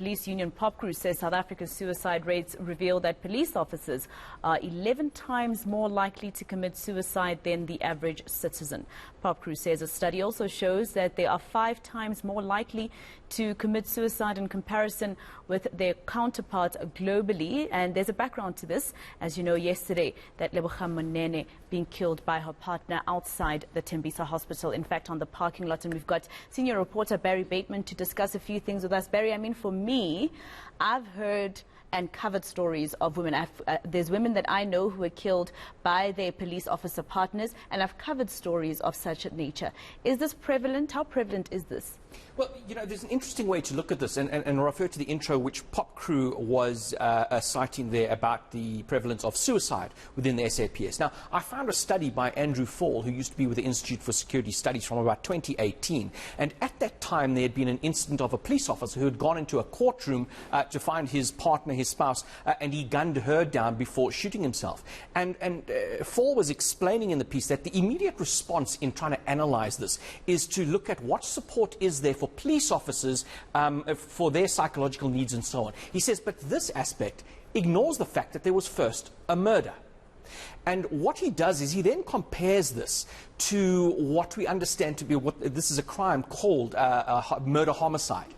Police union POPCRU says South Africa's suicide rates reveal that police officers are 11 times more likely to commit suicide than the average citizen. POPCRU says a study also shows that they are 5 times more likely to commit suicide in comparison with their counterparts globally. And there's a background to this. As you know, yesterday, that Leboga Monene being killed by her partner outside the Tembisa hospital, in fact, on the parking lot. And we've got senior reporter Barry Bateman to discuss a few things with us. Barry, I mean, for me, I've heard and covered stories of women. There's women that I know who were killed by their police officer partners, and I've covered stories of such a nature. Is this prevalent? How prevalent is this? Well, you know, there's an interesting way to look at this, and refer to the intro which POPCRU was citing there about the prevalence of suicide within the SAPS. Now, I found a study by Andrew Fall, who used to be with the Institute for Security Studies, from about 2018, and at that time there had been an incident of a police officer who had gone into a courtroom to find his partner, his spouse, and he gunned her down before shooting himself. And Fall was explaining in the piece that the immediate response in trying to analyze this is to look at what support is there for police officers for their psychological needs and so on. He says, but this aspect ignores the fact that there was first a murder. And what he does is he then compares this to what we understand to be this is a crime called murder-homicide.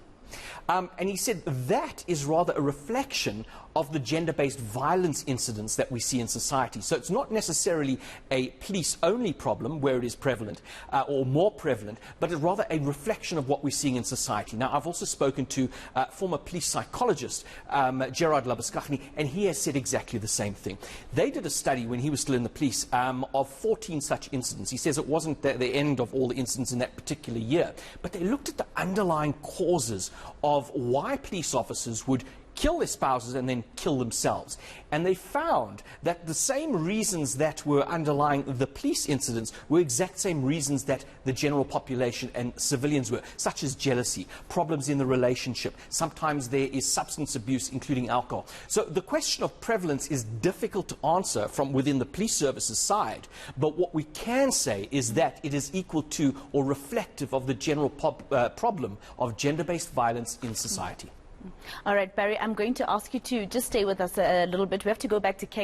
And he said that is rather a reflection of the gender-based violence incidents that we see in society. So it's not necessarily a police-only problem where it is prevalent or more prevalent, but it's rather a reflection of what we're seeing in society. Now, I've also spoken to former police psychologist Gerard Labuskaghni, and he has said exactly the same thing. They did a study when he was still in the police of 14 such incidents. He says it wasn't the end of all the incidents in that particular year, but they looked at the underlying causes of why police officers would kill their spouses and then kill themselves. And they found that the same reasons that were underlying the police incidents were exact same reasons that the general population and civilians were, such as jealousy, problems in the relationship. Sometimes there is substance abuse, including alcohol. So the question of prevalence is difficult to answer from within the police services side, but what we can say is that it is equal to or reflective of the general problem of gender-based violence in society. All right, Barry, I'm going to ask you to just stay with us a little bit. We have to go back to